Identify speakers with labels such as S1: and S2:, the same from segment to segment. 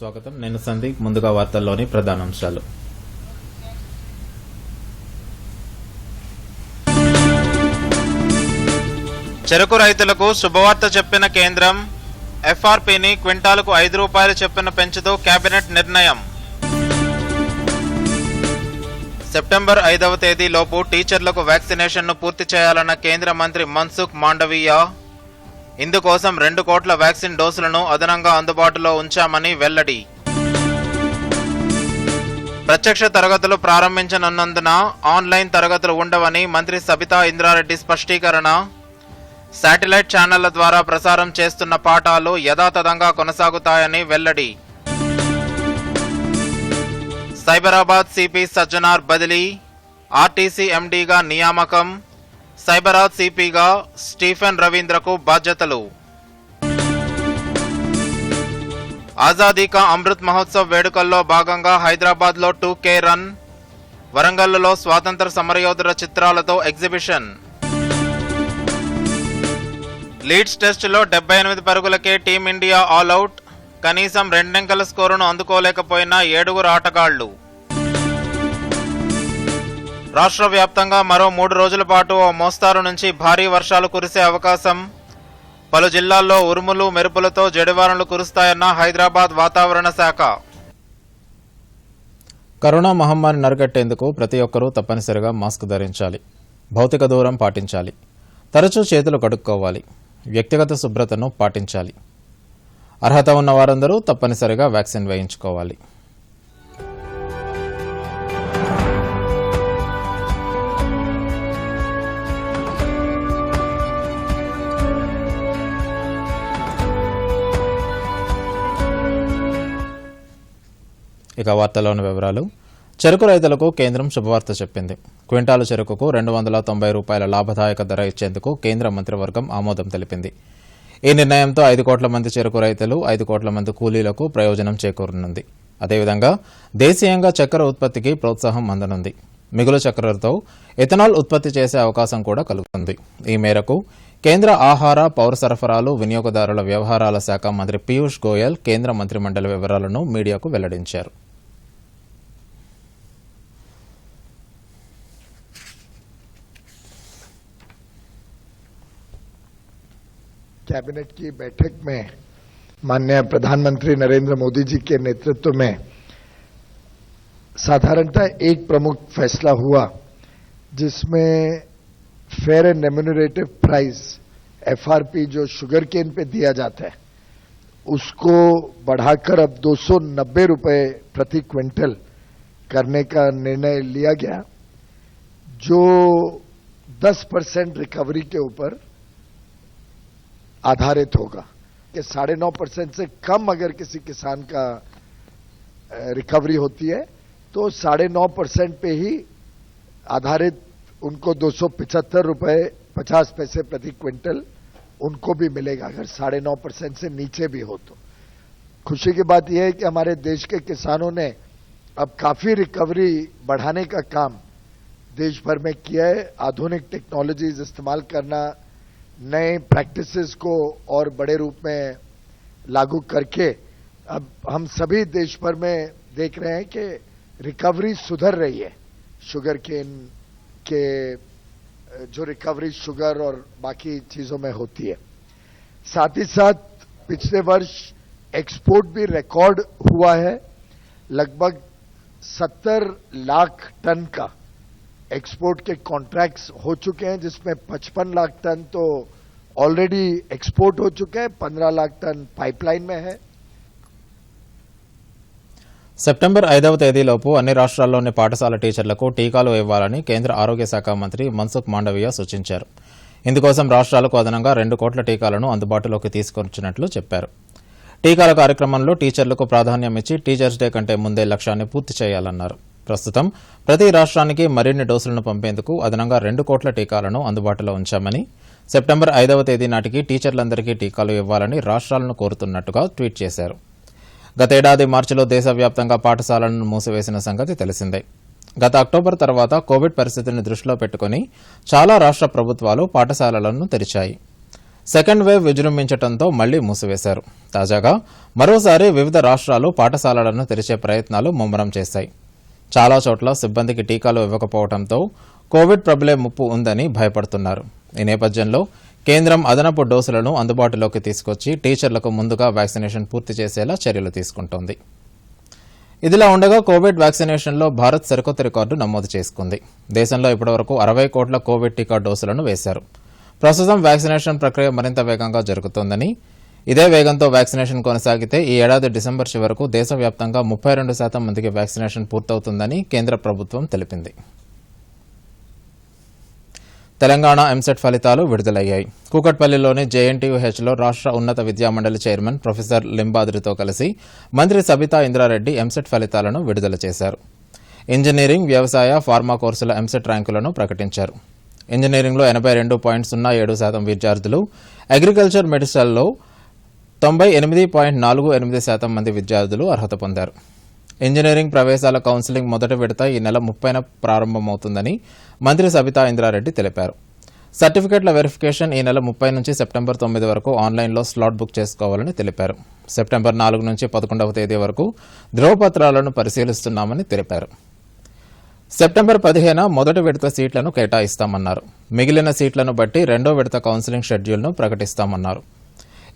S1: స్వాగతం. నేను సందీప్. ముందుగా వార్తల్లోని ప్రధానాంశాలు. చెరకు రైతులకు శుభవార్త చెప్పిన కేంద్రం. ఎఫ్ఆర్పీని క్వింటాలకు ₹5 చొప్పున పెంచుతూ కేబినెట్ నిర్ణయం. సెప్టెంబర్ 5వ తేదీలోపు టీచర్లకు వ్యాక్సినేషన్ను పూర్తి చేయాలన్న కేంద్ర మంత్రి మన్సుఖ్ మాండవీయ. ఇందుకోసం 2 కోట్ల వ్యాక్సిన్ డోసులను అదనంగా అందుబాటులో ఉంచామని వెల్లడి. ప్రత్యక్ష తరగతులు ప్రారంభించనున్నందున ఆన్లైన్ తరగతులు ఉండవని మంత్రి సబితా ఇంద్రారెడ్డి స్పష్టీకరణ. శాటిలైట్ ఛానళ్ల ద్వారా ప్రసారం చేస్తున్న పాఠాలు యథాతథంగా కొనసాగుతాయని వెల్లడి. సైబరాబాద్ సిపి సజ్జనార్ బదిలీ. ఆర్టీసీ ఎండీగా నియామకం. సైబరాబాద్ సిపిగా స్టీఫెన్ రవీంద్రకు బాధ్యతలు. ఆజాదీ కా అమృత్ మహోత్సవ్ వేడుకల్లో భాగంగా హైదరాబాద్లో 2K రన్. వరంగల్లో స్వాతంత్ర సమరయోధుల చిత్రాలతో ఎగ్జిబిషన్. లీడ్స్ టెస్టులో 78 పరుగులకే టీమిండియా ఆల్అవుట్. కనీసం 2 అంకెల స్కోరును అందుకోలేకపోయిన 7 ఆటగాళ్లు. రాష్ట్ర వ్యాప్తంగా మరో 3 రోజుల పాటు ఓ మోస్తారు నుంచి భారీ వర్షాలు కురిసే అవకాశం. పలు జిల్లాల్లో ఉరుములు మెరుపులతో జడివానలు కురుస్తాయన్న హైదరాబాద్ వాతావరణ శాఖ. కరోనా మహమ్మారిని అరికట్టేందుకు ప్రతి ఒక్కరూ తప్పనిసరిగా మాస్క్ ధరించాలి. భౌతిక దూరం పాటించాలి. తరచూ చేతులు కడుక్కోవాలి. వ్యక్తిగత శుభ్రతను పాటించాలి. అర్హత ఉన్న వారందరూ తప్పనిసరిగా వ్యాక్సిన్ వేయించుకోవాలి. ఇక వార్తల్లోని వివరాలు. చెరకు రైతులకు కేంద్రం శుభవార్త చెప్పింది. క్వింటాలు చెరుకుకు ₹290 లాభదాయక ధర ఇచ్చేందుకు కేంద్ర మంత్రివర్గం ఆమోదం తెలిపింది. ఈ నిర్ణయంతో 5 కోట్ల మంది చెరకు రైతులు, 5 కోట్ల మంది కూలీలకు ప్రయోజనం చేకూరనుంది. అదేవిధంగా దేశీయంగా చక్కెర ఉత్పత్తికి ప్రోత్సాహం అందనుంది. మిగులు చక్కెరతో ఎథనాల్ ఉత్పత్తి చేసే అవకాశం కూడా కలుగుతుంది. ఈ మేరకు కేంద్ర ఆహార, పౌర సరఫరాలు, వినియోగదారుల వ్యవహారాల శాఖ మంత్రి పీయూష్ గోయల్ కేంద్ర మంత్రిమండలి వివరాలను మీడియాకు వెల్లడించారు.
S2: कैबिनेट की बैठक में माननीय प्रधानमंत्री नरेंद्र मोदी जी के नेतृत्व में साधारणतः एक प्रमुख फैसला हुआ, जिसमें fair and remunerative price FRP जो शुगर केन पे दिया जाता है उसको बढ़ाकर अब ₹290 प्रति क्विंटल करने का निर्णय लिया गया, जो 10% रिकवरी के ऊपर आधारित होगा. कि 9.5% से कम अगर किसी किसान का रिकवरी होती है तो 9.5% पे ही आधारित उनको ₹275.50 प्रति क्विंटल उनको भी मिलेगा, अगर 9.5% से नीचे भी हो तो. खुशी की बात यह है कि हमारे देश के किसानों ने अब काफी रिकवरी बढ़ाने का काम देश भर में किया है. आधुनिक टेक्नोलॉजीज इस्तेमाल करना, नए प्रैक्टिसेस को और बड़े रूप में लागू करके अब हम सभी देश भर में देख रहे हैं कि रिकवरी सुधर रही है. शुगर केन के जो रिकवरी शुगर और बाकी चीजों में होती है. साथ ही साथ पिछले वर्ष एक्सपोर्ट भी रिकॉर्ड हुआ है. लगभग 70 लाख टन का एक्सपोर्ट के कॉन्ट्रैक्ट्स हो चुके हैं, जिसमें 55 लाख टन तो ऑलरेडी एक्सपोर्ट हो चुके हैं, 15 लाख टन पाइपलाइन में है.
S1: సెప్టెంబర్ 5వ తేదీలోపు అన్ని రాష్ట్రాల్లోని పాఠశాల టీచర్లకు టీకాలు ఇవ్వాలని కేంద్ర ఆరోగ్య శాఖ మంత్రి మన్సుఖ్ మాండవీయ సూచించారు. ఇందుకోసం రాష్ట్రాలకు అదనంగా 2 కోట్ల టీకాలను అందుబాటులోకి తీసుకొచ్చినట్లు చెప్పారు. టీకాల కార్యక్రమంలో టీచర్లకు ప్రాధాన్యం ఇచ్చి టీచర్స్ డే కంటే ముందే లక్ష్యాన్ని పూర్తి చేయాలన్నారు. ప్రస్తుతం ప్రతి రాష్ట్రానికి మరిన్ని డోసులను పంపేందుకు అదనంగా 2 కోట్ల టీకాలను అందుబాటులో ఉంచామని, సెప్టెంబర్ 5వ తేదీ నాటికి టీచర్లందరికీ టీకాలు ఇవ్వాలని రాష్ట్రాలను కోరుతున్నట్టుగా ట్వీట్ చేశారు. గతేడాది మార్చిలో దేశవ్యాప్తంగా పాఠశాలలను మూసివేసిన సంగతి తెలిసిందే. గత అక్టోబర్ తర్వాత కోవిడ్ పరిస్థితిని దృష్టిలో పెట్టుకుని చాలా రాష్ట్ర ప్రభుత్వాలు పాఠశాలలను తెరిచాయి. సెకండ్ వేవ్ విజృంభించడంతో మళ్లీ మూసివేశారు. తాజాగా మరోసారి వివిధ రాష్ట్రాలు పాఠశాలలను తెరిచే ప్రయత్నాలు ముమ్మరం చేశాయి. చాలా చోట్ల సిబ్బందికి టీకాలు ఇవ్వకపోవడంతో కోవిడ్ ప్రబలే ముప్పు ఉందని భయపడుతున్నారు. ఈ నేపథ్యంలో కేంద్రం అదనపు డోసులను అందుబాటులోకి తీసుకొచ్చి టీచర్లకు ముందుగా వ్యాక్సినేషన్ పూర్తి చేసేలా చర్యలు తీసుకుంటోంది. ఇదిలా ఉండగా కోవిడ్ వ్యాక్సినేషన్లో భారత్ సరికొత్త రికార్డు నమోదు చేసుకుంది. దేశంలో ఇప్పటివరకు 60 కోట్ల కోవిడ్ టీకా డోసులను వేశారు. ప్రస్తుతం వ్యాక్సినేషన్ ప్రక్రియ మరింత వేగంగా జరుగుతోందని, ఇదే వేగంతో వ్యాక్సినేషన్ కొనసాగితే ఈ ఏడాది డిసెంబర్ చివరకు దేశవ్యాప్తంగా 32% మందికి వ్యాక్సినేషన్ పూర్తవుతుందని కేంద్ర ప్రభుత్వం తెలిపింది. తెలంగాణ ఎంసెట్ ఫలితాలు విడుదలయ్యాయి. కూకట్పల్లిలోని జేఎన్టీయూహెచ్లో రాష్ట్ర ఉన్నత విద్యామండలి చైర్మన్ ప్రొఫెసర్ లింబాద్రితో కలిసి మంత్రి సబితా ఇంద్రారెడ్డి ఎంసెట్ ఫలితాలను విడుదల చేశారు. ఇంజనీరింగ్, వ్యవసాయ, ఫార్మా కోర్సుల ఎంసెట్ ర్యాంకులను ప్రకటించారు. ఇంజనీరింగ్లో 82.07% విద్యార్థులు, అగ్రికల్చర్ మెడిసిన్లో 98.48% మంది విద్యార్థులు అర్హత పొందారు. ఇంజనీరింగ్ ప్రవేశాల కౌన్సిలింగ్ మొదటి విడత ఈ నెల 30న ప్రారంభమవుతుందని మంత్రి సబితా ఇంద్రారెడ్డి తెలిపారు. సర్టిఫికెట్ల వెరిఫికేషన్ ఈ నెల 30 నుంచి సెప్టెంబర్ 9 వరకు ఆన్లైన్లో స్లాట్ బుక్ చేసుకోవాలని తెలిపారు. సెప్టెంబర్ 4 నుంచి 11వ తేదీ వరకు ధ్రువపత్రాలను పరిశీలిస్తున్నామని తెలిపారు. సెప్టెంబర్ 15న మొదటి విడత సీట్లను కేటాయిస్తామన్నారు. మిగిలిన సీట్లను బట్టి రెండో విడత కౌన్సిలింగ్ షెడ్యూల్ను ప్రకటిస్తామన్నారు.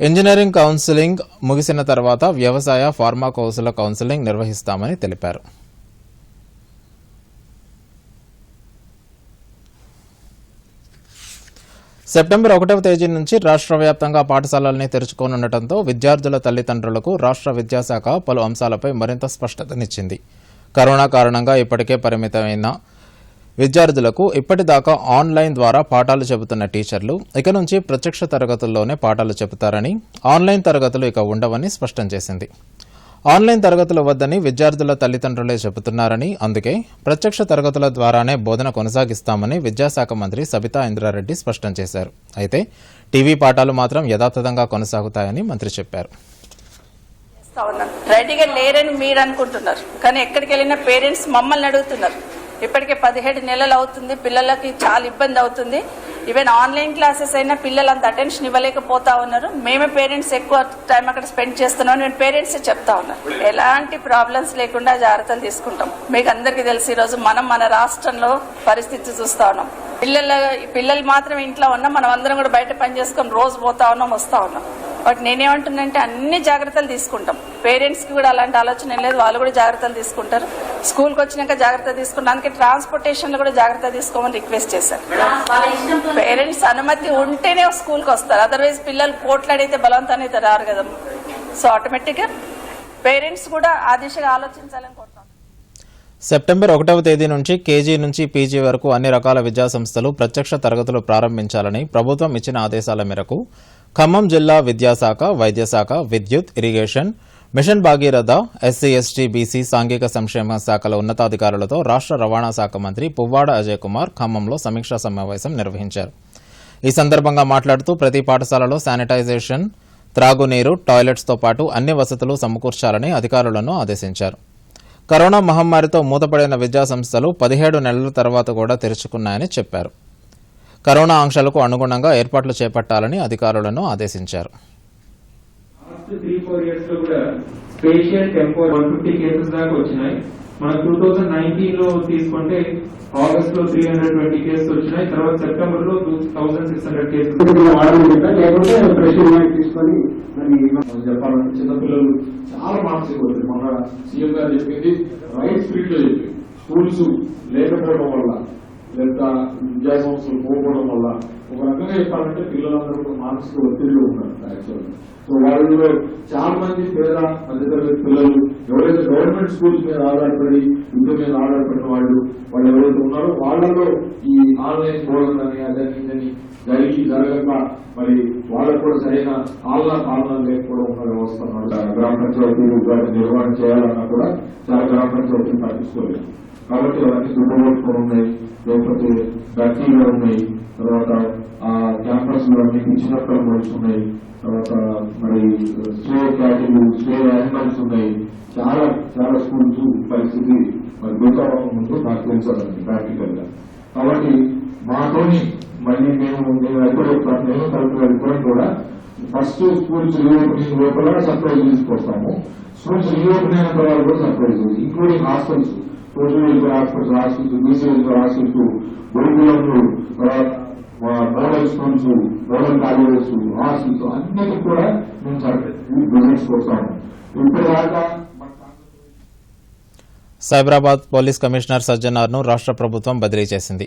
S1: ఇంజనీరింగ్ కౌన్సిలింగ్ ముగిసిన తర్వాత వ్యవసాయ, ఫార్మా కోర్సుల కౌన్సిలింగ్ నిర్వహిస్తామని తెలిపారు. సెప్టెంబర్ 1వ తేదీ నుంచి రాష్ట్ర వ్యాప్తంగా పాఠశాలల్ని తెరుచుకోనుండటంతో విద్యార్థుల తల్లిదండ్రులకు రాష్ట్ర విద్యాశాఖ పలు అంశాలపై మరింత స్పష్టతనిచ్చింది. కరోనా కారణంగా ఇప్పటికే పరిమితమైన విద్యార్థులకు ఇప్పటిదాకా ఆన్లైన్ ద్వారా పాఠాలు చెబుతున్న టీచర్లు ఇక నుంచి ప్రత్యక్ష తరగతుల్లోనే పాఠాలు చెబుతారని, ఆన్లైన్ తరగతులు ఇక ఉండవని స్పష్టం చేసింది. ఆన్లైన్ తరగతులు వద్దని విద్యార్థుల తల్లిదండ్రులే చెబుతున్నారని, అందుకే ప్రత్యక్ష తరగతుల ద్వారానే బోధన కొనసాగిస్తామని విద్యాశాఖ మంత్రి సబితా ఇంద్రారెడ్డి స్పష్టం చేశారు. అయితే టీవీ పాఠాలు మాత్రం యథాతథంగా కొనసాగుతాయని మంత్రి చెప్పారు.
S3: రెడీగా లేరని మీరు అనుకుంటున్నారు, కానీ ఎక్కడికి వెళ్ళినా పేరెంట్స్ మమ్మల్ని అడుగుతున్నారు. ఇప్పటికే 17 నెలలు అవుతుంది, పిల్లలకి చాలా ఇబ్బంది అవుతుంది. ఈవెన్ ఆన్లైన్ క్లాసెస్ అయినా పిల్లలు అంత అటెన్షన్ ఇవ్వలేకపోతా ఉన్నారు. మేమే పేరెంట్స్ ఎక్కువ టైం అక్కడ స్పెండ్ చేస్తున్నాం, నేను పేరెంట్స్ చెప్తా ఉన్నారు. ఎలాంటి ప్రాబ్లమ్స్ లేకుండా జాగ్రత్తలు తీసుకుంటాం. మీకు అందరికీ తెలిసి ఈరోజు మనం మన రాష్ట్రంలో పరిస్థితి చూస్తా ఉన్నాం. పిల్లలు మాత్రం ఇంట్లో ఉన్నాం, మనం అందరం కూడా బయట పని చేసుకొని రోజు పోతా ఉన్నాం, వస్తా ఉన్నాం. బట్ నేనేమంటున్నానంటే అన్ని జాగ్రత్తలు తీసుకుంటాం. పేరెంట్స్ కి కూడా అలాంటి ఆలోచన లేదు, వాళ్ళు కూడా జాగ్రత్తలు తీసుకుంటారు. స్కూల్కి వచ్చినాక జాగ్రత్త తీసుకుంటాం. అందుకే ట్రాన్స్పోర్టేషన్ లో కూడా జాగ్రత్త తీసుకోమని రిక్వెస్ట్ చేశారు. పేరెంట్స్ అనుమతి ఉంటేనే స్కూల్కి వస్తారు, అదర్వైజ్ పిల్లలు పోట్లాడైతే బలవంతాన్ని అయితే రారు కదా. సో ఆటోమేటిక్ గా పేరెంట్స్ కూడా ఆ దిశగా ఆలోచించాలని కోరుతాం.
S1: సెప్టెంబర్ 1వ తేదీ నుంచి కేజీ నుంచి పీజీ వరకు అన్ని రకాల విద్యాసంస్థలు ప్రత్యక్ష తరగతులు ప్రారంభించాలని ప్రభుత్వం ఇచ్చిన ఆదేశాల మేరకు ఖమ్మం జిల్లా విద్యాశాఖ, వైద్యశాఖ, విద్యుత్, irrigation, mission Bhagiratha, SC, ST, BC, సాంఘిక సంక్షేమ శాఖల ఉన్నతాధికారులతో రాష్ట్ర రవాణా శాఖ మంత్రి పువ్వాడ అజయ్ కుమార్ ఖమ్మంలో సమీక్షా సమావేశం నిర్వహించారు. ఈ సందర్భంగా మాట్లాడుతూ ప్రతి పాఠశాలలో శానిటైజేషన్, త్రాగునీరు, టాయిలెట్స్తో పాటు అన్ని వసతులు సమకూర్చాలని అధికారులను ఆదేశించారు. కరోనా మహమ్మారితో మూతపడిన విద్యాసంస్థలు 17 నెలల తర్వాత కూడా తెరుచుకున్నాయని చెప్పారు. కరోనా ఆంక్షలకు అనుగుణంగా ఏర్పాట్లు చేపట్టాలని అధికారులను ఆదేశించారు.
S4: 3-4 years లో కూడా స్పేషియల్ టెంపో 150 కేసెస్ దాకా వచ్చినాయి. మన 2019 లో తీసుకుంటే ఆగస్ట్ లో 320 కేసెస్ వచ్చినాయి. తర్వాత సెప్టెంబర్ లో 2600 కేసెస్
S5: చెప్పాలంటే చిన్నపిల్లలు చాలా మానసిక ఒత్తిడి. మన సీఎం గారు చెప్పింది రైట్ స్పీడ్ లో చెప్పి స్కూల్స్ లేకపోవడం వల్ల లేదా విద్యా సంస్థలు పోకపోవడం వల్ల ఒక రకంగా చెప్పాలంటే పిల్లలందరూ మానసిక ఒత్తిడిలో ఉన్నారు యాక్చువల్గా. సో వాళ్ళలో చాలా మంది పేద మధ్యతరగతి పిల్లలు ఎవరైతే గవర్నమెంట్ స్కూల్స్ మీద ఆధారపడి విద్య మీద ఆధారపడిన వాళ్ళు ఎవరైతే ఉన్నారో వాళ్ళలో ఈ ఆన్లైన్ బోధన అని అదని ఇదని జరగక మరి వాళ్ళకు కూడా సరైన పాలన లేకపోవడం ఉన్న వ్యవస్థ గ్రామ పంచాయతీలు నిర్వహణ చేయాలన్నా కూడా చాలా గ్రామ పంచాయతీలు పట్టించుకోలేదు. కాబట్టి అవన్నీ దుబ్బగొట్టుకొని ఉన్నాయి, లేకపోతే గట్టిగా ఉన్నాయి. తర్వాత ఆ క్యాంపస్ లో అన్ని చిన్నప్పుడు నడుస్తున్నాయి. తర్వాత మరి స్టే క్యాటిలు, స్టే యానిమల్స్ ఉన్నాయి. చాలా చాలా స్కూల్స్ పరిస్థితి మరి దుర్గాబాబు ముందు నాకు తెలుసండి ప్రాక్టికల్ గా. కాబట్టి మాతోని మళ్ళీ నేను ఎప్పుడు నేను కలెక్టర్ ఎప్పుడు కూడా ఫస్ట్ స్కూల్స్ రీఓపెనింగ్ లోపల సర్ప్రైజ్ తీసుకొస్తాము. స్కూల్స్ రీఓపెన్ అయిన తర్వాత కూడా surprise, including hostels, social welfare hospitals, BC welfare hostels, గురుకులంలు, model schools, model colleges, hostels అన్నిటికీ కూడా మేము విజిట్స్ వస్తాము. ఇప్పటిదాకా
S1: సైబరాబాద్ పోలీస్ కమిషనర్ సజ్జనార్ను రాష్ట్ర ప్రభుత్వం బదిలీ చేసింది.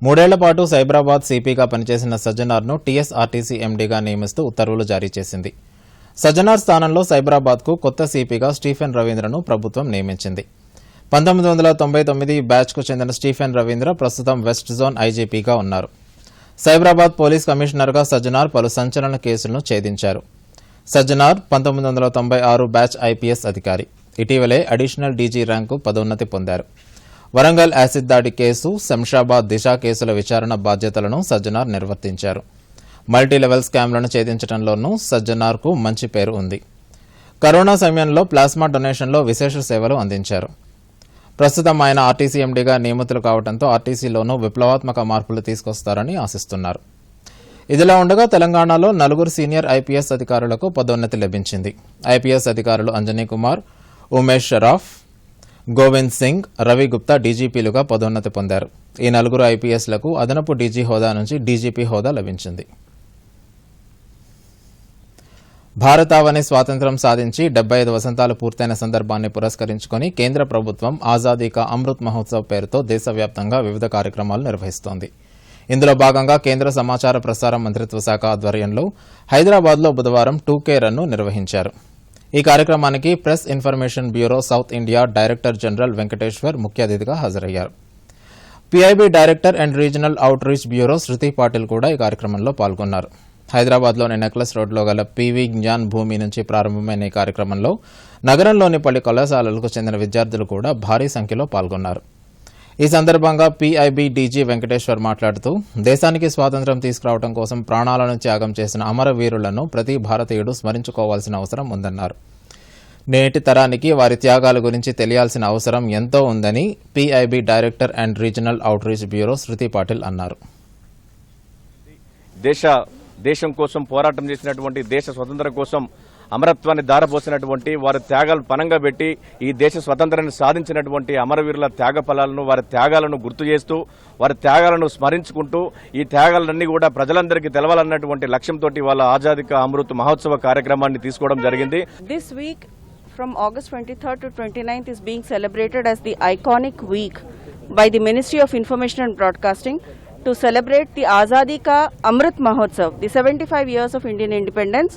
S1: 3 ఏళ్ల పాటు సైబరాబాద్ సిపిగా పనిచేసిన సజ్జనార్ను టీఎస్ఆర్టీసీ ఎండీగా నియమిస్తూ ఉత్తర్వులు జారీ చేసింది. సజ్జనార్ స్థానంలో సైబరాబాద్కు కొత్త సిపిగా స్టీఫెన్ రవీంద్రను ప్రభుత్వం నియమించింది. 1999 బ్యాచ్కు చెందిన స్టీఫెన్ రవీంద్ర ప్రస్తుతం వెస్ట్ జోన్ ఐజీపీగా ఉన్నారు. సైబరాబాద్ పోలీస్ కమిషనర్గా సజ్జనార్ పలు సంచలన కేసులను ఛేదించారు. సజ్జనార్ 1996 బ్యాచ్ ఐపీఎస్ అధికారి. ఇటీవలే అడిషనల్ డీజీ ర్యాంకు పదోన్నతి పొందారు. వరంగల్ యాసిడ్ దాడి కేసు, శంషాబాద్ దిశ కేసుల విచారణ బాధ్యతలను సజ్జనార్ నిర్వర్తించారు. మల్టీలెవెల్ స్కామ్లను ఛేదించడంలోనూ సజ్జనార్కు మంచి పేరు ఉంది. కరోనా సమయంలో ప్లాస్మా డొనేషన్లో విశేష సేవలు అందించారు. ప్రస్తుతం ఆయన ఆర్టీసీ ఎండీగా నియమితులు కావడంతో ఆర్టీసీలోనూ విప్లవాత్మక మార్పులు తీసుకొస్తారని ఆశిస్తున్నారు. ఇదిలా ఉండగా తెలంగాణలో 4 సీనియర్ ఐపీఎస్ అధికారులకు పదోన్నతి లభించింది. ఐపీఎస్ అధికారులు అంజనీ కుమార్, ఉమేష్ షరాఫ్, గోవింద్ సింగ్, రవి గుప్తా డీజీపీలుగా పదోన్నతి పొందారు. ఈ 4 ఐపీఎస్లకు అదనపు డీజీ హోదా నుంచి డీజీపీ హోదా లభించింది. భారతావని స్వాతంత్ర్యం సాధించి 75 వసంతాలు పూర్తయిన సందర్భాన్ని పురస్కరించుకుని కేంద్ర ప్రభుత్వం ఆజాదీ కా అమృత్ మహోత్సవ్ పేరుతో దేశవ్యాప్తంగా వివిధ కార్యక్రమాలు నిర్వహిస్తోంది. ఇందులో భాగంగా కేంద్ర సమాచార ప్రసార మంత్రిత్వ శాఖ ఆధ్వర్యంలో హైదరాబాద్లో బుధవారం 2K రన్ను నిర్వహించారు. ఈ కార్యక్రమానికి press information bureau south India director general Venkateshwar ముఖ్య అతిథిగా హాజరయ్యారు. PIB director and regional outreach bureau Shruti Patil కూడా ఈ కార్యక్రమంలో పాల్గొన్నారు. హైదరాబాద్లోని నెక్లెస్ రోడ్లో గల పీవీ జ్ఞాన్ భూమి నుంచి ప్రారంభమైన ఈ కార్యక్రమంలో నగరంలోని పలు కళాశాలలకు చెందిన విద్యార్థులు కూడా భారీ సంఖ్యలో పాల్గొన్నారు. ఈ సందర్భంగా పీఐబీ డీజీ వెంకటేశ్వర్ మాట్లాడుతూ దేశానికి స్వాతంత్ర్యం తీసుకురావడం కోసం ప్రాణాలను త్యాగం చేసిన అమరవీరులను ప్రతి భారతీయుడు స్మరించుకోవాల్సిన అవసరం ఉందన్నారు. నేటి తరానికి వారి త్యాగాల గురించి తెలియాల్సిన అవసరం ఎంతో ఉందని PIB director and regional outreach bureau Shruti Patil అన్నారు.
S6: దేశం కోసం పోరాటం చేసినటువంటి, దేశ స్వతంత్రం కోసం అమరత్వాన్ని దారపోసినటువంటి, వారి త్యాగాలు పనంగా పెట్టి ఈ దేశ స్వతంత్రాన్ని సాధించినటువంటి అమరవీరుల త్యాగ ఫలాలను, వారి త్యాగాలను గుర్తు చేస్తూ, వారి త్యాగాలను స్మరించుకుంటూ, ఈ త్యాగాలన్నీ కూడా ప్రజలందరికీ తెలవాలన్నటువంటి లక్ష్యంతో వాళ్ళ ఆజాదీ కా అమృత్ మహోత్సవ కార్యక్రమాన్ని తీసుకోవడం జరిగింది.
S7: This week from August 23rd to 29th is being celebrated as the iconic week by the Ministry of Information and Broadcasting to celebrate the Azadi Ka Amrit Mahotsav, the 75 years of Indian independence.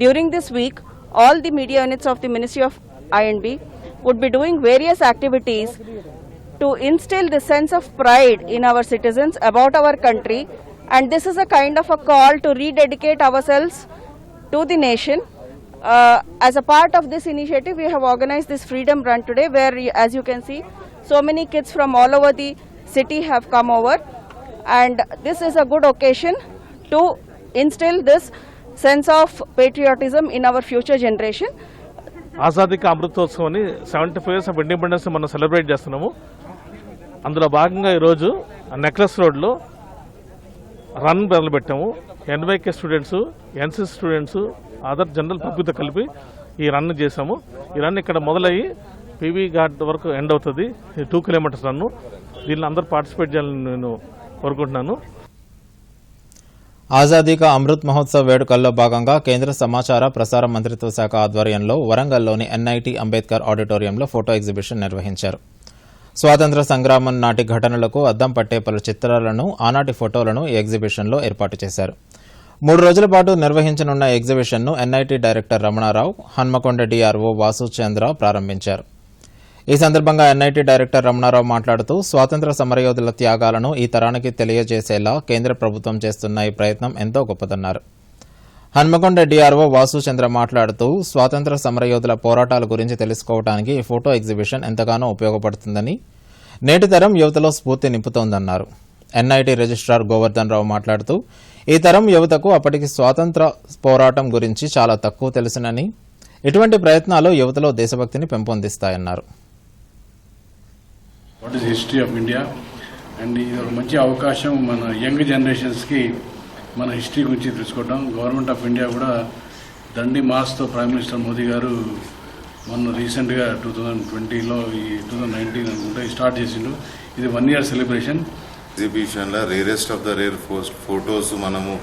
S7: During this week, all the media units of the Ministry of I&B would be doing various activities to instill the sense of pride in our citizens about our country, and this is a kind of a call to rededicate ourselves to the nation. As a part of this initiative, we have organized this Freedom Run today, where, as you can see, so many kids from all over the city have come over, and this is a good occasion to instill this sense of patriotism in our future generation.
S8: Azadi ka అమృతోత్సవాన్ని 75 years of independence మనం celebrate చేస్తున్నాము. అందులో భాగంగా ఈరోజు necklace రోడ్లో run మొదలుపెట్టాము. NYK students, NCC students, other general పబ్లిక్తో కలిపి ఈ రన్ చేశాము. ఈ రన్ ఇక్కడ మొదలయ్యి పీవీ ఘాట్ వరకు ఎండ్ అవుతుంది. 2 కిలోమీటర్స్ రన్ను. దీనిలో అందరూ పార్టిసిపేట్ చేయాలని నేను కోరుకుంటున్నాను.
S1: ఆజాదీ కా అమృత్ మహోత్సవ్ వేడుకల్లో భాగంగా కేంద్ర సమాచార ప్రసార మంత్రిత్వ శాఖ ఆధ్వర్యంలో వరంగల్లోని NIT అంబేద్కర్ ఆడిటోరియంలో ఫోటో ఎగ్జిబిషన్ నిర్వహించారు. స్వాతంత్ర సంగ్రామం నాటి ఘటనలకు అద్దం పట్టే పలు చిత్రాలను, ఆనాటి ఫోటోలను ఈ ఎగ్జిబిషన్లో ఏర్పాటు చేశారు. 3 రోజుల పాటు నిర్వహించనున్న ఎగ్జిబిషన్ను NIT director Ramana Rao, Hanamkonda DRO Vasu Chandra ప్రారంభించారు. ఈ సందర్భంగా NIT డైరెక్టర్ రమణారావు మాట్లాడుతూ స్వాతంత్ర సమరయోధుల త్యాగాలను ఈ తరానికి తెలియజేసేలా కేంద్ర ప్రభుత్వం చేస్తున్న ఈ ప్రయత్నం ఎంతో గొప్పదన్నారు. హన్మకొండ DRO వాసు చంద్ర మాట్లాడుతూ స్వాతంత్ర సమరయోధుల పోరాటాల గురించి తెలుసుకోవడానికి ఈ ఫోటో ఎగ్జిబిషన్ ఎంతగానో ఉపయోగపడుతుందని, నేటి తరం యువతలో స్ఫూర్తి నింపుతోందన్నారు. NIT రిజిస్ట్రార్ గోవర్ధన్ రావు మాట్లాడుతూ ఈ తరం యువతకు అప్పటికి స్వాతంత్ర పోరాటం గురించి చాలా తక్కువ తెలుసునని, ఇటువంటి ప్రయత్నాలు యువతలో దేశభక్తిని పెంపొందిస్తాయన్నారు.
S9: What is the history of India? And ఇది ఒక మంచి అవకాశం మన యంగ్ జనరేషన్స్కి మన హిస్టరీ గురించి తెలుసుకోవడం. గవర్నమెంట్ ఆఫ్ ఇండియా కూడా దండి మార్చ్తో ప్రైమ్ మినిస్టర్ మోదీ గారు మొన్న రీసెంట్గా 2020లో ఈ 2019 అనుకుంటే స్టార్ట్ చేసిండు. ఇది 1 year సెలబ్రేషన్.
S10: ఎగ్జిబిషన్లో rarest of the rare photos మనము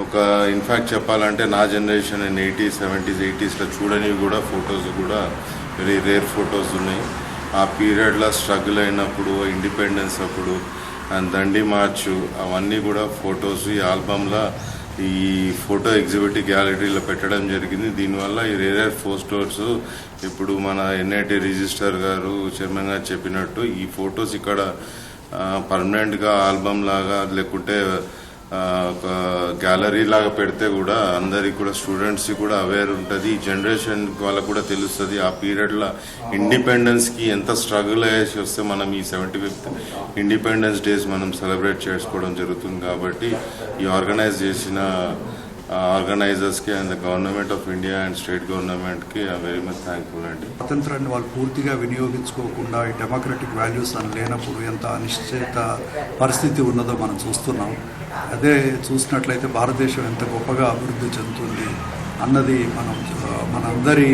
S10: ఒక ఇన్ఫ్యాక్ట్ చెప్పాలంటే నా జనరేషన్ 80s, 70s, 80sలో చూడనివి కూడా ఫొటోస్ కూడా వెరీ రేర్ ఫొటోస్ ఉన్నాయి. ఆ పీరియడ్లో స్ట్రగుల్ అయినప్పుడు, ఇండిపెండెన్స్ అప్పుడు అండ్ దండి మార్చు అవన్నీ కూడా ఫొటోస్ ఈ ఆల్బంలో ఈ ఫోటో ఎగ్జిబిట్ గ్యాలరీలో పెట్టడం జరిగింది. దీనివల్ల ఈ రేర్ ఫోటోస్ ఇప్పుడు మన ఎన్ఐటి రిజిస్టర్ గారు చైర్మన్ గారు చెప్పినట్టు ఈ ఫొటోస్ ఇక్కడ పర్మనెంట్గా ఆల్బమ్ లాగా లేకుంటే ఒక గ్యాలరీ లాగా పెడితే కూడా అందరికి కూడా స్టూడెంట్స్కి కూడా అవేర్ ఉంటుంది. ఈ జనరేషన్ వాళ్ళకు కూడా తెలుస్తుంది ఆ పీరియడ్లో ఇండిపెండెన్స్కి ఎంత స్ట్రగుల్ అయ్యేసి వస్తే మనం ఈ 75th ఇండిపెండెన్స్ డేస్ మనం సెలబ్రేట్ చేసుకోవడం జరుగుతుంది. కాబట్టి ఈ ఆర్గనైజ్ చేసిన ఆర్గనైజర్స్కి and government of India and state గవర్నమెంట్కి ఐ వెరీ మచ్ థ్యాంక్ఫుల్ అండి.
S11: స్వాతంత్రాన్ని వాళ్ళు పూర్తిగా వినియోగించుకోకుండా ఈ డెమోక్రటిక్ వాల్యూస్ అని లేనప్పుడు ఎంత అనిశ్చిత పరిస్థితి ఉన్నదో మనం చూస్తున్నాం. అదే చూసినట్లయితే భారతదేశం ఎంత గొప్పగా అభివృద్ధి చెందుతుంది అన్నది మనందరి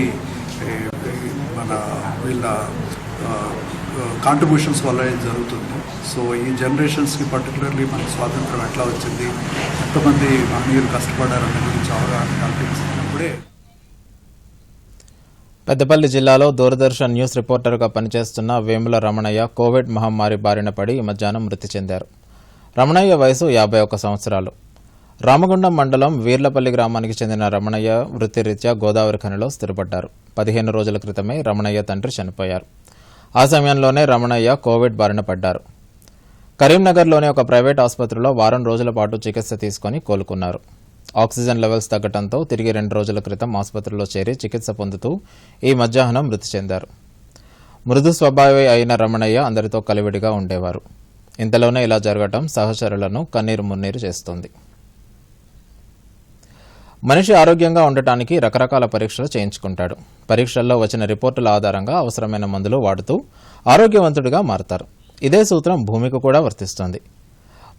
S11: మన వీళ్ళ కాంట్రిబ్యూషన్స్ వల్ల జరుగుతుంది. సో ఈ జనరేషన్స్కి పర్టికులర్లీ మన స్వాతంత్రం ఎట్లా వచ్చింది, ఎంతమంది మహనీయులు కష్టపడారనే గురించి అవగాహన కల్పించినప్పుడే.
S1: పెద్దపల్లి జిల్లాలో దూరదర్శన్ న్యూస్ రిపోర్టర్గా పనిచేస్తున్న వేముల రమణయ్య కోవిడ్ మహమ్మారి బారిన పడి ఈ మధ్యాహ్నం మృతి చెందారు. రమణయ్య వయసు 51 సంవత్సరాలు. రామగుండం మండలం వీర్లపల్లి గ్రామానికి చెందిన రమణయ్య వృత్తిరీత్యా గోదావరి ఖనిలో స్థిరపడ్డారు. 15 రోజుల క్రితమే రమణయ్య తండ్రి చనిపోయారు. ఆ సమయంలోనే రమణయ్య కోవిడ్ బారిన పడ్డారు. కరీంనగర్లోని ఒక ప్రైవేట్ ఆసుపత్రిలో వారం రోజుల పాటు చికిత్స తీసుకుని కోలుకున్నారు. ఆక్సిజన్ లెవెల్స్ తగ్గడంతో తిరిగి 2 రోజుల క్రితం ఆసుపత్రిలో చేరి చికిత్స పొందుతూ ఈ మధ్యాహ్నం మృతి చెందారు. మృదు స్వభావి అయిన రమణయ్య అందరితో కలివిడిగా ఉండేవారు. ఇంతలోనే ఇలా జరగటం సహచరులను కన్నీరు మున్నీరు చేస్తోంది. మనిషి ఆరోగ్యంగా ఉండటానికి రకరకాల పరీక్షలు చేయించుకుంటాడు. పరీక్షల్లో వచ్చిన రిపోర్టుల ఆధారంగా అవసరమైన మందులు వాడుతూ ఆరోగ్యవంతుడిగా మారతారు. ఇదే సూత్రం భూమికి కూడా వర్తిస్తుంది.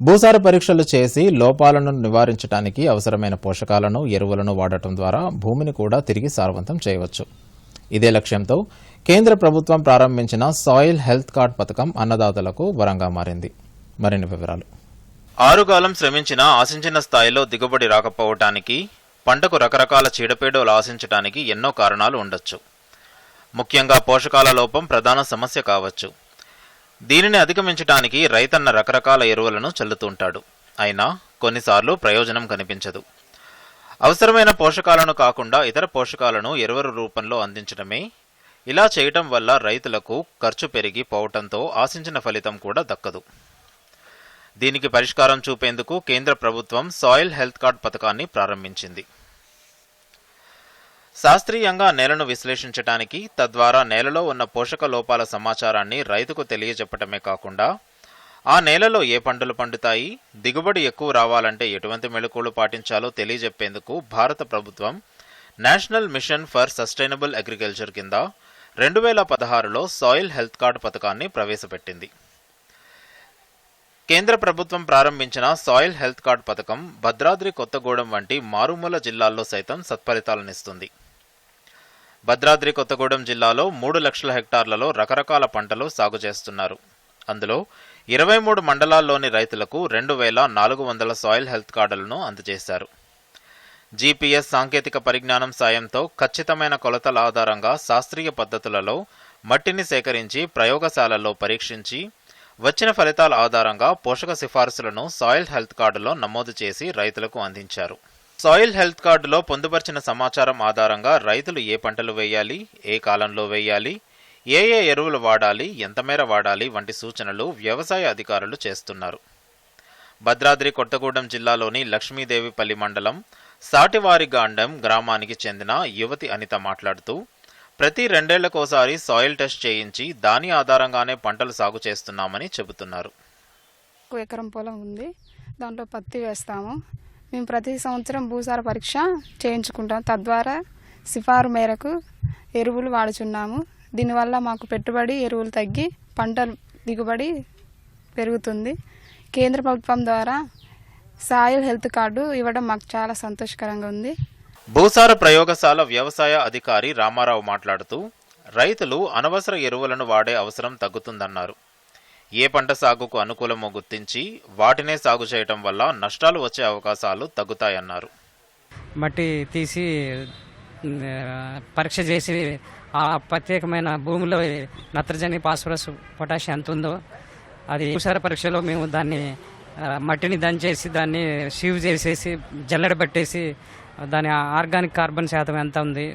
S1: భూసార పరీక్షలు చేసి లోపాలను నివారించడానికి అవసరమైన పోషకాలను, ఎరువులను వాడటం ద్వారా భూమిని కూడా తిరిగి సారవంతం చేయవచ్చు. ఇదే లక్ష్యంతో కేంద్ర ప్రభుత్వం ప్రారంభించిన సాయిల్ హెల్త్ కార్డ్ పథకం అన్నదాతలకు వరంగా మారింది. మరిన్ని వివరాలు. ఆరుగాలం శ్రమించినా ఆశించిన స్థాయిలో దిగుబడి రాకపోవటానికి, పంటకు రకరకాల చీడపీడలు ఆశించటానికి ఎన్నో కారణాలు ఉండొచ్చు. ముఖ్యంగా పోషకాల లోపం ప్రధాన సమస్య కావచ్చు. దీనిని అధిగమించటానికి రైతన్న రకరకాల ఎరువులను చల్లుతుంటాడు. అయినా కొన్నిసార్లు ప్రయోజనం కనిపించదు. అవసరమైన పోషకాలను కాకుండా ఇతర పోషకాలను ఎరువుల రూపంలో అందించడమే. ఇలా చేయటం వల్ల రైతులకు ఖర్చు పెరిగి పోవటంతో ఆశించిన ఫలితం కూడా దక్కదు. దీనికి పరిష్కారం చూపేందుకు కేంద్ర ప్రభుత్వం సాయిల్ హెల్త్ కార్డ్ పథకాన్ని ప్రారంభించింది. శాస్త్రీయంగా నేలను విశ్లేషించటానికి, తద్వారా నేలలో ఉన్న పోషక లోపాల సమాచారాన్ని రైతుకు తెలియజెప్పటమే కాకుండా ఆ నేలలో ఏ పంటలు పండుతాయి, దిగుబడి ఎక్కువ రావాలంటే ఎటువంటి మెళకువలు పాటించాలో తెలియజెప్పేందుకు భారత ప్రభుత్వం national mission for sustainable agriculture కింద 2016లో సాయిల్ హెల్త్ కార్డ్ పథకాన్ని ప్రవేశపెట్టింది. కేంద్ర ప్రభుత్వం ప్రారంభించిన సాయిల్ హెల్త్ కార్డ్ పథకం భద్రాద్రి కొత్తగూడెం వంటి మారుమూల జిల్లాల్లో సైతం సత్ఫలితాలనిస్తుంది. భద్రాద్రి కొత్తగూడెం జిల్లాలో 3 లక్షల హెక్టార్లలో రకరకాల పంటలు సాగు చేస్తున్నారు. అందులో 23 మండలాల్లోని రైతులకు 2400 సాయిల్ హెల్త్ కార్డులను అందజేశారు. జీపీఎస్ సాంకేతిక పరిజ్ఞానం సాయంతో ఖచ్చితమైన కొలతల ఆధారంగా శాస్త్రీయ పద్ధతులలో మట్టిని సేకరించి ప్రయోగశాలల్లో పరీక్షించి వచ్చిన ఫలితాల ఆధారంగా పోషక సిఫార్సులను సాయిల్ హెల్త్ కార్డులో నమోదు చేసి రైతులకు అందించారు. సాయిల్ హెల్త్ కార్డులో పొందుపరిచిన సమాచారం ఆధారంగా రైతులు ఏ పంటలు వేయాలి, ఏ కాలంలో వేయాలి, ఏ ఎరువులు వాడాలి, ఎంత మేర వాడాలి వంటి సూచనలు వ్యవసాయ అధికారులు చేస్తున్నారు. భద్రాద్రి కొత్తగూడెం జిల్లాలోని లక్ష్మీదేవిపల్లి మండలం సాటివారిగాండం గ్రామానికి చెందిన యువతి అనిత మాట్లాడుతూ, ప్రతి 2 ఏళ్లకోసారి సాయిల్ టెస్ట్ చేయించి దాని ఆధారంగానే పంటలు సాగు చేస్తున్నామని చెబుతున్నారు.
S12: ఎకరం పొలం ఉంది, దాంట్లో పత్తి వేస్తాము. మేము ప్రతి సంవత్సరం భూసార పరీక్ష చేయించుకుంటాం. తద్వారా సిఫారు మేరకు ఎరువులు వాడుచున్నాము. దీనివల్ల మాకు పెట్టుబడి ఎరువులు తగ్గి పంటలు దిగుబడి పెరుగుతుంది. కేంద్ర ప్రభుత్వం ద్వారా సాయిల్ హెల్త్ కార్డు ఇవ్వడం మాకు చాలా సంతోషకరంగా ఉంది.
S1: భూసార ప్రయోగశాల వ్యవసాయ అధికారి రామారావు మాట్లాడుతూ రైతులు అనవసర ఎరువులను వాడే అవసరం తగ్గుతుందన్నారు. ఏ పంట సాగుకు అనుకూలమో గుర్తించి వాటినే సాగు చేయటం వల్ల నష్టాలు వచ్చే అవకాశాలు తగ్గుతాయన్నారు.
S13: మట్టి తీసి పరీక్ష చేసి ఆ ప్రత్యేకమైన భూమిలో నత్రజని, ఫాస్ఫరస్, పొటాషియం ఎంత ఉందో అది భూసార పరీక్షలో మేము దాన్ని మట్టిని దంచేసి దాన్ని సీవ్ చేసేసి జల్లెడబట్టేసి దాని ఆర్గానిక్ కార్బన్ శాతం ఎంత ఉంది,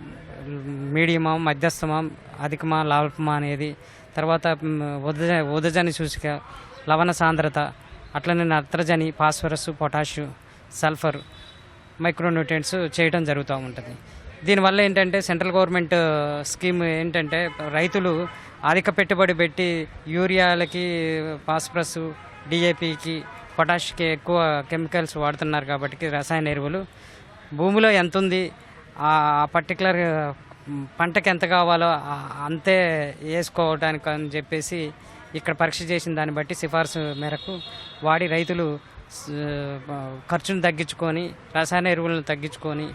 S13: మీడియమా, మధ్యస్థమా, అధికమా, లాల్పమా అనేది, తర్వాత ఉదజని సూచిక, లవణ సాంద్రత, అట్లనే నత్రజని, ఫాస్ఫరస్, పొటాషియం, సల్ఫర్, మైక్రోన్యూట్రియంట్స్ చేయడం జరుగుతూ ఉంటుంది. దీనివల్ల ఏంటంటే సెంట్రల్ గవర్నమెంట్ స్కీమ్ ఏంటంటే రైతులు అధిక పెట్టుబడి పెట్టి యూరియాలకి, ఫాస్ఫరస్, డిఏపికి, పొటాష్కి ఎక్కువ కెమికల్స్ వాడుతున్నారు కాబట్టి రసాయన ఎరువులు భూమిలో ఎంత ఉంది, ఆ పర్టికులర్ పంటకి ఎంత కావాలో అంతే వేసుకోవడానికి అని చెప్పేసి ఇక్కడ పరీక్ష చేసిన దాన్ని బట్టి సిఫార్సు మేరకు వాడి రైతులు ఖర్చును తగ్గించుకొని రసాయన ఎరువులను తగ్గించుకొని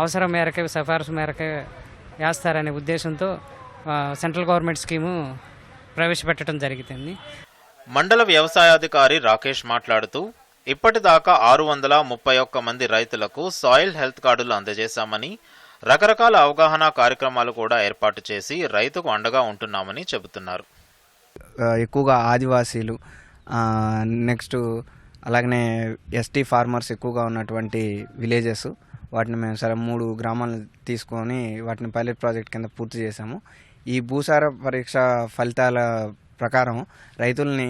S13: అవసరం మేరకే సిఫార్సు మేరకే వేస్తారనే ఉద్దేశంతో సెంట్రల్ గవర్నమెంట్ స్కీము ప్రవేశపెట్టడం జరుగుతుంది.
S1: మండల వ్యవసాయాధికారి రాకేష్ మాట్లాడుతూ ఇప్పటిదాకా 631 మంది రైతులకు సాయిల్ హెల్త్ కార్డులు అందజేశామని, రకరకాల అవగాహన కార్యక్రమాలు కూడా ఏర్పాటు చేసి రైతుకు అండగా ఉంటున్నామని చెబుతున్నారు.
S14: ఎక్కువగా ఆదివాసీలు, నెక్స్ట్ అలాగనే ఎస్టీ ఫార్మర్స్ ఎక్కువగా ఉన్నటువంటి విలేజెస్, వాటిని మేము 3 గ్రామాలను తీసుకొని వాటిని పైలట్ ప్రాజెక్ట్ కింద పూర్తి చేశాము. ఈ భూసార పరీక్ష ఫలితాల ప్రకారం రైతుల్ని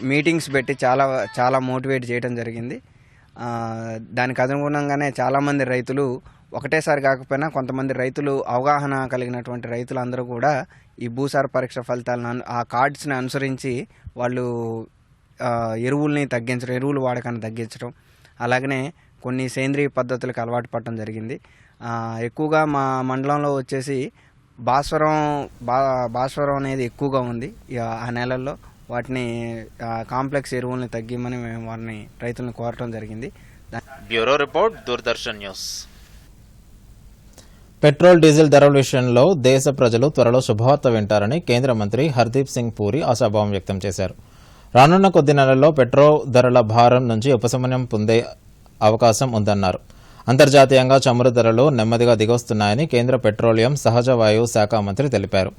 S14: మీటింగ్స్ పెట్టి చాలా మోటివేట్ చేయడం జరిగింది. దానికి అనుగుణంగానే చాలామంది రైతులు ఒకటేసారి కాకపోయినా కొంతమంది రైతులు అవగాహన కలిగినటువంటి రైతులందరూ కూడా ఈ భూసార పరీక్ష ఫలితాలను ఆ కార్డ్స్ని అనుసరించి వాళ్ళు ఎరువుల్ని తగ్గించడం, ఎరువుల వాడకాన్ని తగ్గించడం, అలాగనే కొన్ని సేంద్రియ పద్ధతులకు అలవాటు పడటం జరిగింది. ఎక్కువగా మా మండలంలో వచ్చేసి భాస్వరం అనేది ఎక్కువగా ఉంది. ఆ నెలల్లో వాటిని కాంప్లెక్స్ ఎరువుల్ని తగ్గిమని మేము వారిని రైతులను కోరటం జరిగింది.
S1: Bureau report, Doordarshan news. Petrol, diesel ధరల విషయంలో దేశ ప్రజలు త్వరలో శుభవార్త వింటారని కేంద్ర మంత్రి హర్దీప్ సింగ్ పూరి ఆశాభావం వ్యక్తం చేశారు. రానున్న కొద్ది నెలల్లో పెట్రోల్ ధరల భారం నుంచి ఉపశమనం పొందే అవకాశం ఉందన్నారు. అంతర్జాతీయంగా చమురు ధరలు నెమ్మదిగా దిగొస్తున్నాయని కేంద్ర పెట్రోలియం, సహజ వాయువు శాఖ మంత్రి తెలిపారు.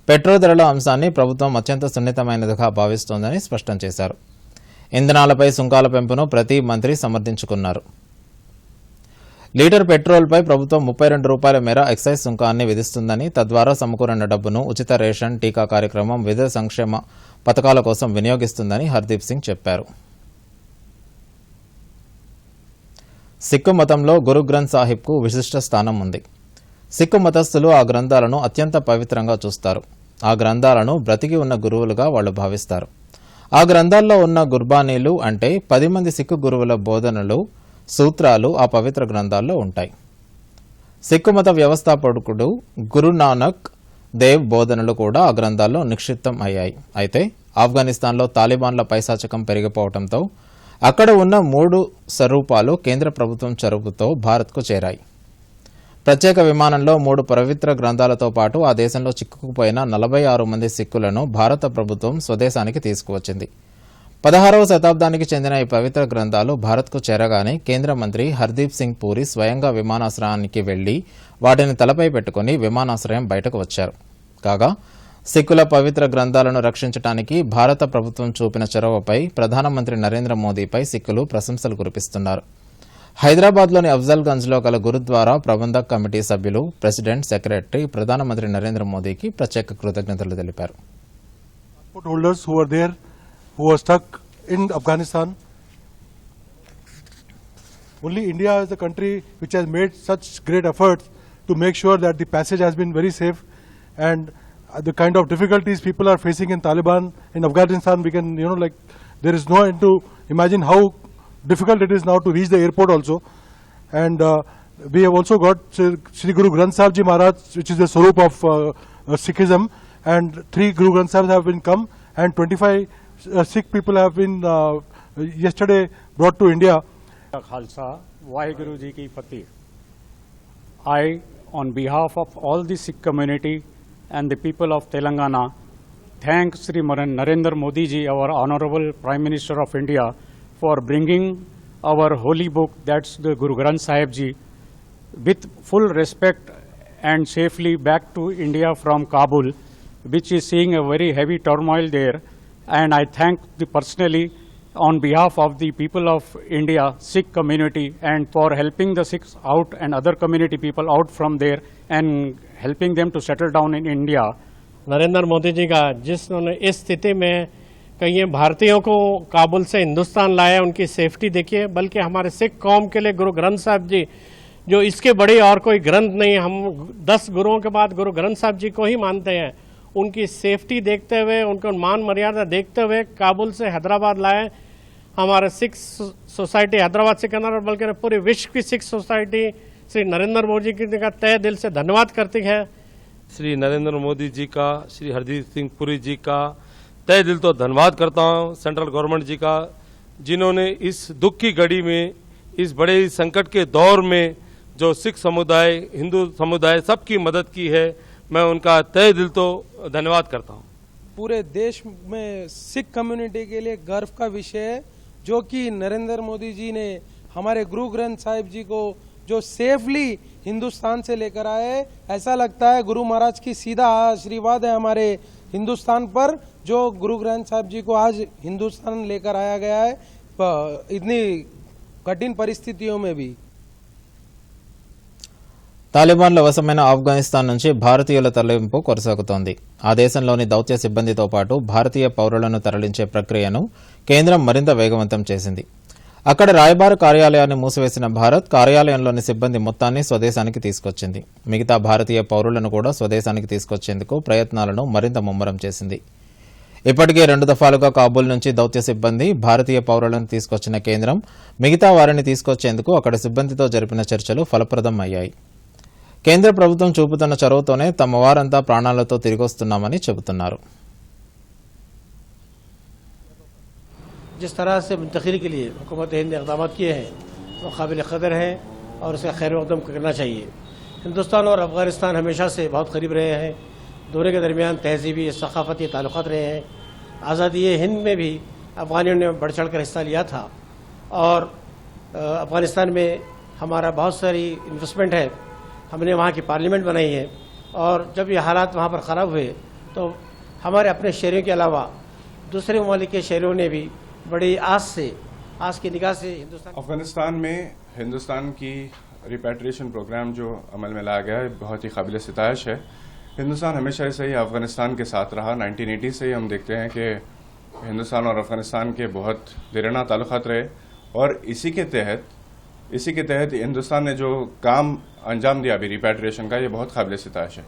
S1: పెట్రోల్ ధరల అంశాన్ని ప్రభుత్వం అత్యంత సున్నితమైనదిగా భావిస్తోందని స్పష్టం చేశారు. ఇంధనాలపై సుంకాల పెంపును ప్రతి మంత్రి సమర్థించుకున్నారు. లీటర్ పెట్రోల్పై ప్రభుత్వం 32 రూపాయల మేర ఎక్సైజ్ సుంకాన్ని విధిస్తుందని, తద్వారా సమకూరిన డబ్బును ఉచిత రేషన్, టీకా కార్యక్రమం, వివిధ సంక్షేమ పథకాల కోసం వినియోగిస్తుందని హర్దీప్ సింగ్ చెప్పారు. సిక్కు మతంలో గురు గ్రంథ్ సాహిబ్కు విశిష్ట స్థానం ఉంది. సిక్కు మతస్థులు ఆ గ్రంథాలను అత్యంత పవిత్రంగా చూస్తారు. ఆ గ్రంథాలను బ్రతికి ఉన్న గురువులుగా వాళ్ళు భావిస్తారు. ఆ గ్రంథాల్లో ఉన్న గుర్బానీలు అంటే 10 మంది సిక్కు గురువుల బోధనలు, సూత్రాలు ఆ పవిత్ర గ్రంథాల్లో ఉంటాయి. సిక్కు మత వ్యవస్థాపకుడు గురు నానక్ దేవ్ బోధనలు కూడా ఆ గ్రంథాల్లో నిక్షిప్తం అయ్యాయి. అయితే ఆఫ్ఘనిస్తాన్లో తాలిబాన్ల పైశాచకం పెరిగిపోవడంతో అక్కడ ఉన్న 3 స్వరూపాలు కేంద్ర ప్రభుత్వం చొరవతో భారత్కు చేరాయి. ప్రత్యేక విమానంలో 3 పవిత్ర గ్రంథాలతో పాటు ఆ దేశంలో చిక్కుకుపోయిన 46 మంది సిక్కులను భారత ప్రభుత్వం స్వదేశానికి తీసుకువచ్చింది. 16వ శతాబ్దానికి చెందిన ఈ పవిత్ర గ్రంథాలు భారత్కు చేరగానే కేంద్ర మంత్రి హర్దీప్ సింగ్ పూరి స్వయంగా విమానాశ్రయానికి వెళ్లి వాటిని తలపై పెట్టుకుని విమానాశ్రయం బయటకు వచ్చారు. కాగా సిక్కుల పవిత్ర గ్రంథాలను రక్షించడానికి భారత ప్రభుత్వం చూపిన చొరవపై ప్రధానమంత్రి నరేంద్ర మోదీపై సిక్కులు ప్రశంసలు కురిపిస్తున్నారు. హైదరాబాద్లోని అఫ్జల్గంజ్లో గల గురుద్వారా ప్రబంధక్ కమిటీ సభ్యులు, ప్రెసిడెంట్, సెక్రటరీ ప్రధానమంత్రి నరేంద్ర మోదీకి ప్రత్యేక కృతజ్ఞతలు తెలిపారు.
S15: Who were stuck in Afghanistan. Only India is the country which has made such great efforts to make sure that the passage has been very safe, and the kind of difficulties people are facing in Taliban in Afghanistan, we can, there is no end to imagine how difficult it is now to reach the airport also. And we have also got Sri Guru Granth Sahib Ji Maharaj, which is the Swarup of Sikhism, and 3 Guru Granth Sahibs have been come, and 25 Sikh people have been yesterday brought to India.
S16: Khalsa, Vaheguru Ji ki Fateh. I, on behalf of all the Sikh community and the people of Telangana, thank Sri Narendra Modi Ji, our Honorable Prime Minister of India, for bringing our holy book, that's the Guru Granth Sahib Ji, with full respect and safely back to India from Kabul, which is seeing a very heavy turmoil there. And I thank personally on behalf of the people of India, Sikh community, and for helping the Sikhs out and other community people out from there and helping them to settle down in India.
S17: Narendra Modi ji का जिन्होंने इस स्थिति में कई भारतीयों को काबुल से हिंदुस्तान लाया, उनकी सेफ्टी देखिए, बल्कि हमारे सिख कौम के लिए गुरु ग्रंथ साहब जी, जो इसके बड़ी और कोई ग्रंथ नहीं, हम 10 गुरुओं के बाद गुरु ग्रंथ साहब जी को ही मानते हैं, उनकी सेफ्टी देखते हुए, उनको मान मर्यादा देखते हुए काबुल से हैदराबाद लाए। हमारे सिख सोसाइटी हैदराबाद से करना, बल्कि पूरी विश्व की सिख सोसाइटी श्री नरेंद्र मोदी जी का तहे दिल से धन्यवाद करती है।
S18: श्री नरेंद्र मोदी जी का, श्री हरदीप सिंह पुरी जी का तहे दिल तो धन्यवाद करता हूँ, सेंट्रल गवर्नमेंट जी का, जिन्होंने इस दुख की घड़ी में, इस बड़े संकट के दौर में जो सिख समुदाय, हिंदू समुदाय सबकी मदद की है, मैं उनका तहे दिल तो धन्यवाद करता हूँ।
S19: पूरे देश में सिख कम्युनिटी के लिए गर्व का विषय है, जो कि नरेंद्र मोदी जी ने हमारे गुरु ग्रंथ साहिब जी को जो सेफली हिंदुस्तान से लेकर आए। ऐसा लगता है गुरु महाराज की सीधा आशीर्वाद है हमारे हिंदुस्तान पर, जो गुरु ग्रंथ साहिब जी को आज हिंदुस्तान लेकर आया गया है इतनी कठिन परिस्थितियों में भी।
S1: తాలిబాన్ల వశమైన ఆఫ్ఘనిస్తాన్ నుంచి భారతీయుల తరలింపు కొనసాగుతోంది. ఆ దేశంలోని దౌత్య సిబ్బందితో పాటు భారతీయ పౌరులను తరలించే ప్రక్రియను కేంద్రం మరింత వేగవంతం చేసింది. అక్కడ రాయబార కార్యాలయాన్ని మూసివేసిన భారత్ కార్యాలయంలోని సిబ్బంది మొత్తాన్ని స్వదేశానికి తీసుకొచ్చింది. మిగతా భారతీయ పౌరులను కూడా స్వదేశానికి తీసుకొచ్చేందుకు ప్రయత్నాలను మరింత ముమ్మరం చేసింది. ఇప్పటికే 2 దఫాలుగా కాబూల్ నుంచి దౌత్య సిబ్బంది, భారతీయ పౌరులను తీసుకొచ్చిన కేంద్రం మిగతా వారిని తీసుకొచ్చేందుకు అక్కడి సిబ్బందితో జరిపిన చర్చలు ఫలప్రదం అయ్యాయి. కేంద్ర ప్రభుత్వం చూపుతున్న చొరవతోనే తమ వారంతా ప్రాణాలతో తిరిగొస్తున్నామని చెబుతున్నారు.
S17: जिस तरह से मुंतखिली के लिए हुकूमत हिंद ने इक़दाम किए हैं वो काबिल क़दर हैं और उसका खैर मकदम करना चाहिए। हिंदुस्तान और अफ़गानिस्तान हमेशा से बहुत करीब रहे हैं, दोनों के दरमियान तहजीबी सकाफ़ती ताल्लुक़ात रहे हैं। आज़ादी हिंद में भी अफ़गानियों ने बढ़ चढ़ कर हिस्सा लिया था और अफ़गानिस्तान में हमारा बहुत सारी इन्वेस्टमेंट है, हमने वहाँ की पार्लियामेंट बनाई है और जब ये हालात वहाँ पर ख़राब हुए तो हमारे अपने शहरियों के अलावा दूसरे ममालिक के शहरों ने भी बड़ी आस की निगाह से
S20: अफगानिस्तान में हिंदुस्तान की रिपैट्रिएशन प्रोग्राम जो अमल में लाया गया है बहुत ही काबिल सिताइश है। हिंदुस्तान हमेशा से ही अफगानिस्तान के साथ रहा। 1980 से ही हम देखते हैं कि हिंदुस्तान और अफगानिस्तान के बहुत देराना ताल्लुकात रहे और इसी के तहत हिंदुस्तान ने जो काम अंजाम दिया अभी रिपैट्रिएशन का, ये बहुत काबिल सिताइश है,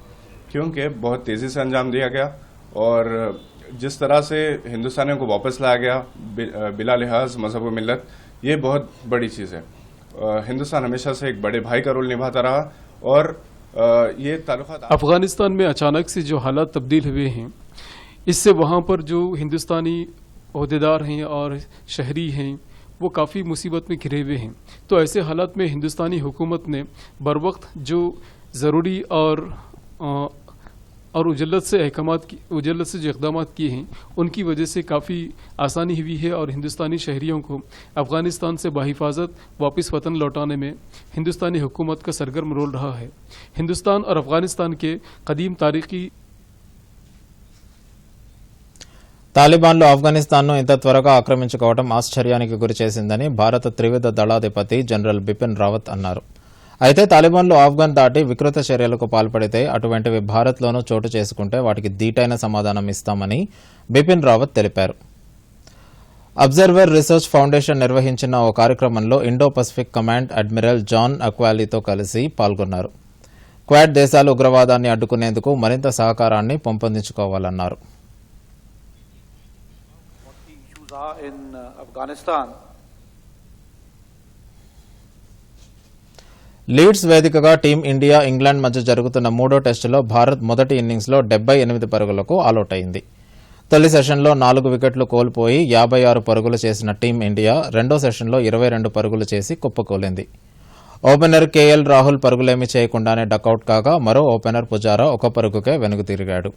S20: क्योंकि बहुत तेज़ी से अंजाम दिया गया और जिस तरह से हिंदुस्तानियों को वापस लाया गया बिला लिहाज मजहब व मिल्लत, ये बहुत बड़ी चीज़ है। हिंदुस्तान हमेशा से एक बड़े भाई का रोल निभाता रहा और ये ताल्लुकात
S21: अफगानिस्तान में अचानक से जो हालात तब्दील हुए हैं, इससे वहाँ पर जो हिंदुस्तानी ओहदेदार हैं और शहरी हैं वो काफ़ी मुसीबत में घिरे हुए हैं। तो ऐसे हालात में हिंदुस्तानी हुकूमत ने बरवक्त जो ज़रूरी और उजलत से जो इक़दाम किए हैं उनकी वजह से काफ़ी आसानी हुई है और हिंदुस्तानी शहरियों को अफ़गानिस्तान से बाहिफाजत वापस वतन लौटाने में हिंदुस्तानी हुकूमत का सरगर्म रोल रहा है। हिंदुस्तान और अफ़गानिस्तान के कदीम तारीख़ी
S1: తాలిబాన్లు ఆఫ్ఘనిస్తాన్ను ఇంత త్వరగా ఆక్రమించుకోవడం ఆశ్చర్యానికి గురిచేసిందని భారత త్రివిధ దళాధిపతి జనరల్ బిపిన్ రావత్ అన్నారు. అయితే తాలిబాన్లు ఆఫ్ఘన్ దాటి వికృత చర్యలకు పాల్పడితే అటువంటివి భారత్లోనూ చోటు చేసుకుంటే వాటికి దీటైన సమాధానం ఇస్తామని బిపిన్ రావత్ తెలిపారు. అబ్జర్వర్ రీసెర్చ్ ఫౌండేషన్ నిర్వహించిన ఓ కార్యక్రమంలో Indo Pacific command admiral John అక్వాలీతో కలిసి పాల్గొన్నారు. క్వాడ్ దేశాలు ఉగ్రవాదాన్ని అడ్డుకునేందుకు మరింత సహకారాన్ని పెంపొందించుకోవాలన్నారు.
S22: in Afghanistan.
S1: లీడ్స్ వేదికగా టీం ఇండియా ఇంగ్లాండ్ మధ్య జరుగుతున్న 3వ టెస్టులో భారత్ మొదటి ఇన్నింగ్స్లో 78 పరుగులకు ఆలౌట్ అయింది. తొలి సెషన్లో 4 వికెట్లు కోల్పోయి 56 పరుగులు చేసిన టీమిండియా రెండో సెషన్లో 22 పరుగులు చేసి కుప్పకూలింది. ఓపెనర్ కేఎల్ రాహుల్ పరుగులేమీ చేయకుండానే డకౌట్ కాగా మరో ఓపెనర్ పుజారా 1 పరుగుకే వెనుకతిరిగాడు.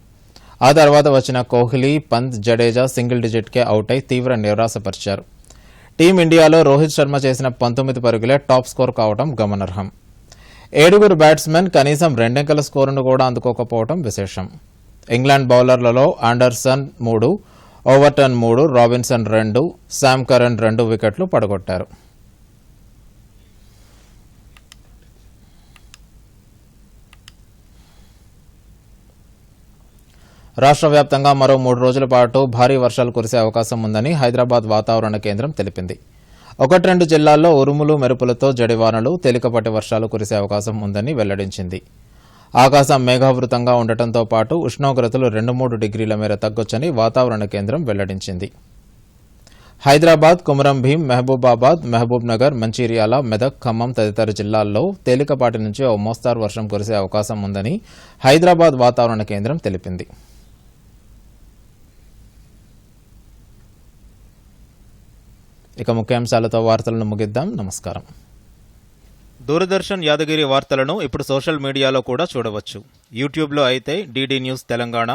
S1: ఆ తర్వాత వచ్చిన కోహ్లీ, పంత్, జడేజా సింగిల్ డిజిట్కే అవుట్ అయి తీవ్ర నిరాశపరిచారు. టీమిండియాలో రోహిత్ శర్మ చేసిన 19 పరుగులే టాప్ స్కోర్ కావడం గమనార్హం. 7 బ్యాట్స్మెన్ కనీసం 2 అంకెల స్కోరును కూడా అందుకోకపోవడం విశేషం. ఇంగ్లాండ్ బౌలర్లలో Anderson 3, Overton 3, Robinson 2, Sam Curran 2 వికెట్లు పడగొట్టారు. రాష్ట్ర వ్యాప్తంగా మరో 3 రోజుల పాటు భారీ వర్షాలు కురిసే అవకాశం ఉందని హైదరాబాద్ వాతావరణ కేంద్రం తెలిపింది. 1-2 జిల్లాల్లో ఉరుములు మెరుపులతో జడివానలు, తేలికపాటి వర్షాలు కురిసే అవకాశం ఉందని వెల్లడించింది. ఆకాశం మేఘావృతంగా ఉండటంతో పాటు ఉష్ణోగ్రతలు 2-3 డిగ్రీల మేర తగ్గొచ్చని వాతావరణ కేంద్రం వెల్లడించింది. హైదరాబాద్, కుమరం భీం, మహబూబాబాద్, మహబూబ్ నగర్, మంచిర్యాల, మెదక్, ఖమ్మం తదితర జిల్లాల్లో తేలికపాటి నుంచి ఓ మోస్తారు వర్షం కురిసే అవకాశం ఉందని హైదరాబాద్ వాతావరణ కేంద్రం తెలిపింది. ఇక ముఖ్యాంశాలతో వార్తలను ముగిద్దాం. నమస్కారం. దూరదర్శన్ యాదగిరి వార్తలను ఇప్పుడు సోషల్ మీడియాలో కూడా చూడవచ్చు. యూట్యూబ్లో అయితే డీడీ న్యూస్ తెలంగాణ,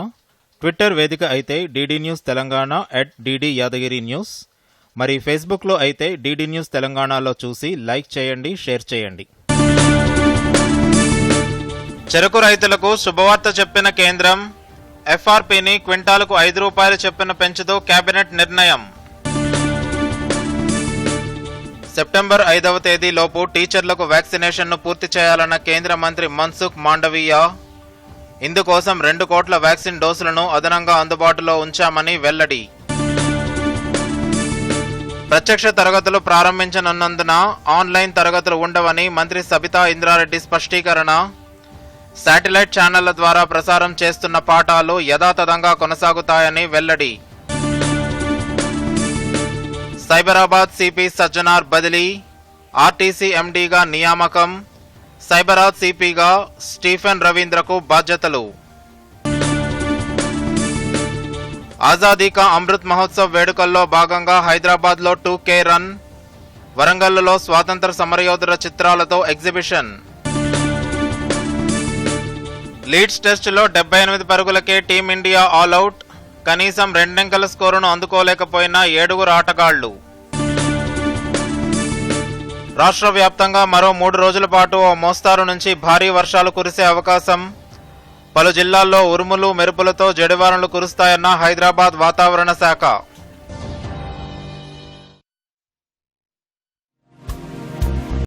S1: ట్విట్టర్ వేదిక అయితే DD news Telangana @DD Yadagiri news, మరి ఫేస్బుక్లో అయితే డీడీ న్యూస్ తెలంగాణలో చూసి లైక్ చేయండి, షేర్ చేయండి. చెరకు రైతులకు శుభవార్త చెప్పిన కేంద్రం. FRPని క్వింటాలకు ₹5 చొప్పున పెంచుతూ కేబినెట్ నిర్ణయం. సెప్టెంబర్ 5వ తేదీలోపు టీచర్లకు వ్యాక్సినేషన్ను పూర్తి చేయాలన్న కేంద్ర మంత్రి మన్సుఖ్ మాండవీయ. ఇందుకోసం 2 కోట్ల వ్యాక్సిన్ డోసులను అదనంగా అందుబాటులో ఉంచామని వెల్లడి. ప్రత్యక్ష తరగతులు ప్రారంభించనున్నందున ఆన్లైన్ తరగతులు ఉండవని మంత్రి సబితా ఇంద్రారెడ్డి స్పష్టీకరణ. శాటిలైట్ ఛానళ్ల ద్వారా ప్రసారం చేస్తున్న పాఠాలు యథాతథంగా కొనసాగుతాయని వెల్లడి. సైబరాబాద్ సిపి సజ్జనార్ బదిలీ, ఆర్టీసీ ఎండీగా నియామకం. సైబరాబాద్ సిపిగా స్టీఫెన్ రవీంద్రకు బాధ్యతలు. ఆజాదీ కా అమృత్ మహోత్సవ్ వేడుకల్లో భాగంగా హైదరాబాద్లో 2K రన్. వరంగల్లో స్వాతంత్ర సమరయోధుల చిత్రాలతో ఎగ్జిబిషన్. లీడ్స్ టెస్టులో 78 పరుగులకే టీమిండియా ఆల్అవుట్. కనీసం 2 అంకెల స్కోరును అందుకోలేకపోయిన 7 ఆటగాళ్లు. రాష్ట్ర వ్యాప్తంగా మరో 3 రోజుల పాటు ఓ మోస్తారు నుంచి భారీ వర్షాలు కురిసే అవకాశం. పలు జిల్లాల్లో ఉరుములు మెరుపులతో జడివానలు కురుస్తాయన్న హైదరాబాద్ వాతావరణ శాఖ.